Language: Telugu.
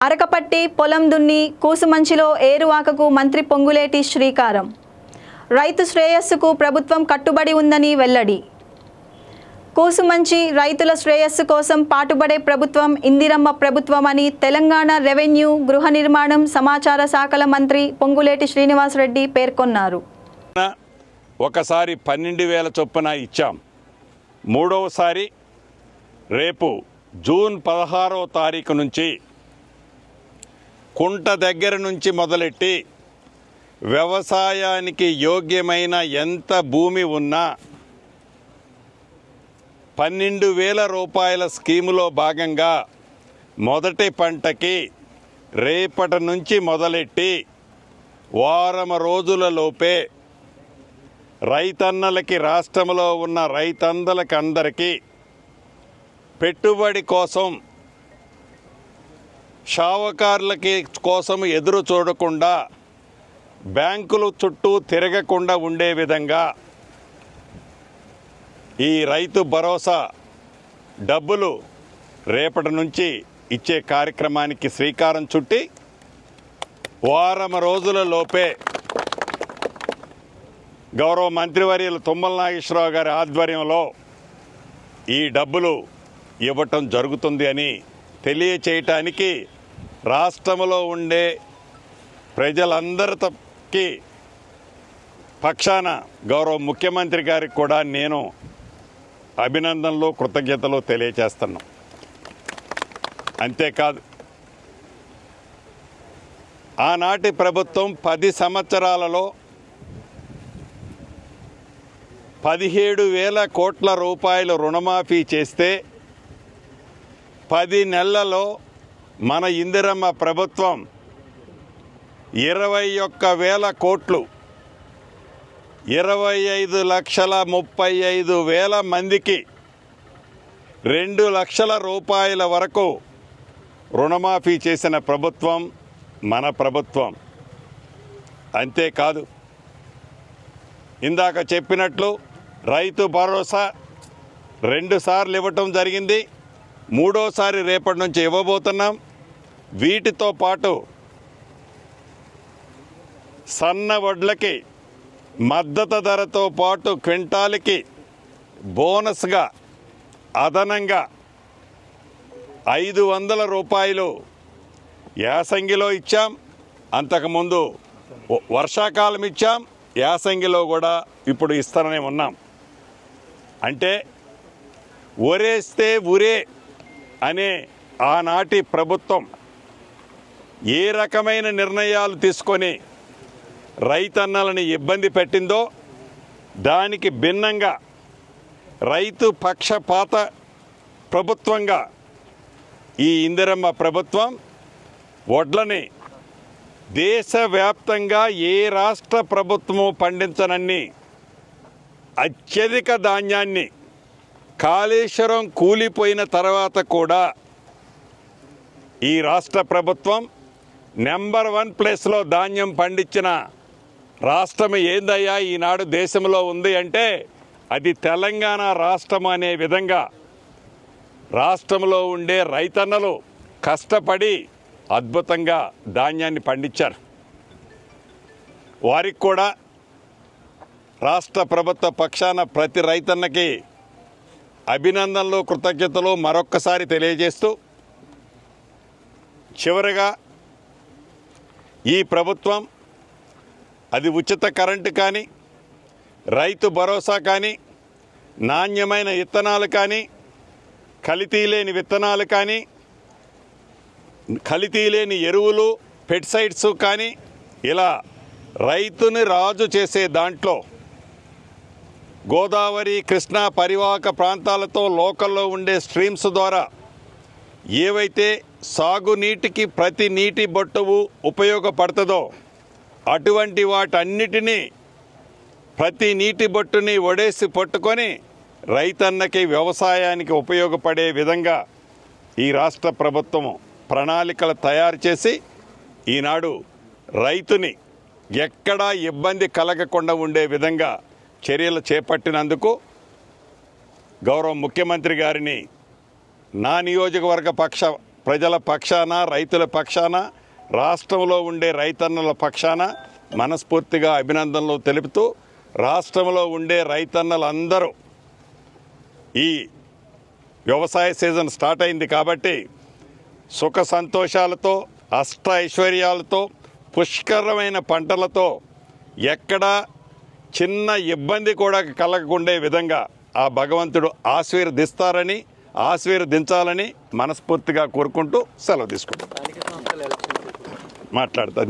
అరకపట్టి పొలం దున్ని కూసుమంచిలో ఏరువాకకు మంత్రి పొంగులేటి శ్రీకారం. రైతు శ్రేయస్సుకు ప్రభుత్వం కట్టుబడి ఉందని వెల్లడి. కూసుమంచి రైతుల శ్రేయస్సు కోసం పాటుపడే ప్రభుత్వం ఇందిరమ్మ ప్రభుత్వమని తెలంగాణ రెవెన్యూ, గృహ నిర్మాణం, సమాచార శాఖల మంత్రి పొంగులేటి శ్రీనివాసరెడ్డి పేర్కొన్నారు. ఒకసారి 12,000 చొప్పున ఇచ్చాం. మూడవసారి రేపు జూన్ 16వ తారీఖు నుంచి కుంట దగ్గర నుంచి మొదలెట్టి వ్యవసాయానికి యోగ్యమైన ఎంత భూమి ఉన్నా 12,000 రూపాయల స్కీములో భాగంగా మొదటి పంటకి రేపటి నుంచి మొదలెట్టి వారం రోజులలోపే రైతన్నలకి, రాష్ట్రంలో ఉన్న రైతన్నలకి అందరికీ పెట్టుబడి కోసం, షావుకారులకి కోసం ఎదురు చూడకుండా, బ్యాంకులు చుట్టూ తిరగకుండా ఉండే విధంగా ఈ రైతు భరోసా డబ్బులు రేపటి నుంచి ఇచ్చే కార్యక్రమానికి శ్రీకారం చుట్టి వారం రోజులలోపే గౌరవ మంత్రివర్యులు తుమ్మల నాగేశ్వరరావు గారి ఆధ్వర్యంలో ఈ డబ్బులు ఇవ్వటం జరుగుతుంది అని తెలియచేయటానికి రాష్ట్రంలో ఉండే ప్రజలందరికీ పక్షాన గౌరవ ముఖ్యమంత్రి గారికి కూడా నేను అభినందనలు, కృతజ్ఞతలు తెలియచేస్తున్నాం. అంతేకాదు, ఆనాటి ప్రభుత్వం 10 సంవత్సరాలలో 17,000 కోట్ల రూపాయలు రుణమాఫీ చేస్తే 10 నెలలలో మన ఇందిరమ్మ ప్రభుత్వం 21,000 కోట్లు, 25,35,000 మందికి 2 లక్షల రూపాయల వరకు రుణమాఫీ చేసిన ప్రభుత్వం మన ప్రభుత్వం. అంతేకాదు, ఇందాక చెప్పినట్లు రైతు భరోసా 2 సార్లు ఇవ్వటం జరిగింది. మూడోసారి రేపటి నుంచి ఇవ్వబోతున్నాం. వీటితో పాటు సన్న వడ్లకి మద్దతు ధరతో పాటు క్వింటాల్కి బోనస్గా అదనంగా 500 రూపాయలు యాసంగిలో ఇచ్చాం. అంతకుముందు వర్షాకాలం ఇచ్చాం. యాసంగిలో కూడా ఇప్పుడు ఇస్తాననే ఉన్నాం. అంటే ఒరేస్తే ఉరే అనే ఆనాటి ప్రభుత్వం ఏ రకమైన నిర్ణయాలు తీసుకొని రైతన్నలని ఇబ్బంది పెట్టిందో దానికి భిన్నంగా రైతు పక్షపాత ప్రభుత్వంగా ఈ ఇందిరమ్మ ప్రభుత్వం వడ్లని దేశవ్యాప్తంగా ఏ రాష్ట్ర ప్రభుత్వము పండించనన్ని అత్యధిక ధాన్యాన్ని కాళేశ్వరం కూలిపోయిన తర్వాత కూడా ఈ రాష్ట్ర ప్రభుత్వం నెంబర్ 1 ప్లేస్లో ధాన్యం పండించిన రాష్ట్రం ఏందయ్యా ఈనాడు దేశంలో ఉంది అంటే అది తెలంగాణ రాష్ట్రం అనే విధంగా రాష్ట్రంలో ఉండే రైతన్నలు కష్టపడి అద్భుతంగా ధాన్యాన్ని పండించారు. వారికి కూడా రాష్ట్ర ప్రభుత్వ పక్షాన ప్రతి రైతన్నకి అభినందనలు, కృతజ్ఞతలు మరొక్కసారి తెలియజేస్తూ, చివరిగా ఈ ప్రభుత్వం అది ఉచిత కరెంటు కానీ, రైతు భరోసా కానీ, నాణ్యమైన విత్తనాలు కానీ, కల్తీ లేని విత్తనాలు కానీ, కల్తీ లేని ఎరువులు, పెస్టిసైడ్స్ కానీ, ఇలా రైతుని రాజు చేసే దాంట్లో గోదావరి, కృష్ణా పరివాహక ప్రాంతాలతో లోకల్లో ఉండే స్ట్రీమ్స్ ద్వారా ఏవైతే సాగునీటికి ప్రతి నీటి బొట్టువు ఉపయోగపడుతుందో అటువంటి వాటన్నిటినీ ప్రతి నీటి బొట్టుని ఒడేసి పట్టుకొని రైతన్నకి, వ్యవసాయానికి ఉపయోగపడే విధంగా ఈ రాష్ట్ర ప్రభుత్వం ప్రణాళికలు తయారు చేసి ఈనాడు రైతుని ఎక్కడా ఇబ్బంది కలగకుండా ఉండే విధంగా చర్యలు చేపట్టినందుకు గౌరవ ముఖ్యమంత్రి గారిని నా నియోజకవర్గ ప్రజల పక్షాన, రైతుల పక్షాన, రాష్ట్రంలో ఉండే రైతన్నల పక్షాన మనస్ఫూర్తిగా అభినందనలు తెలుపుతూ, రాష్ట్రంలో ఉండే రైతన్నలందరూ ఈ వ్యవసాయ సీజన్ స్టార్ట్ అయింది కాబట్టి సుఖ సంతోషాలతో, అష్ట ఐశ్వర్యాలతో, పుష్కరమైన పంటలతో ఎక్కడా చిన్న ఇబ్బంది కూడా కలగకుండే విధంగా ఆ భగవంతుడు ఆశీర్వదించాలని మనస్ఫూర్తిగా కోరుకుంటూ సెలవు తీసుకుంటాం. మాట్లాడతాను.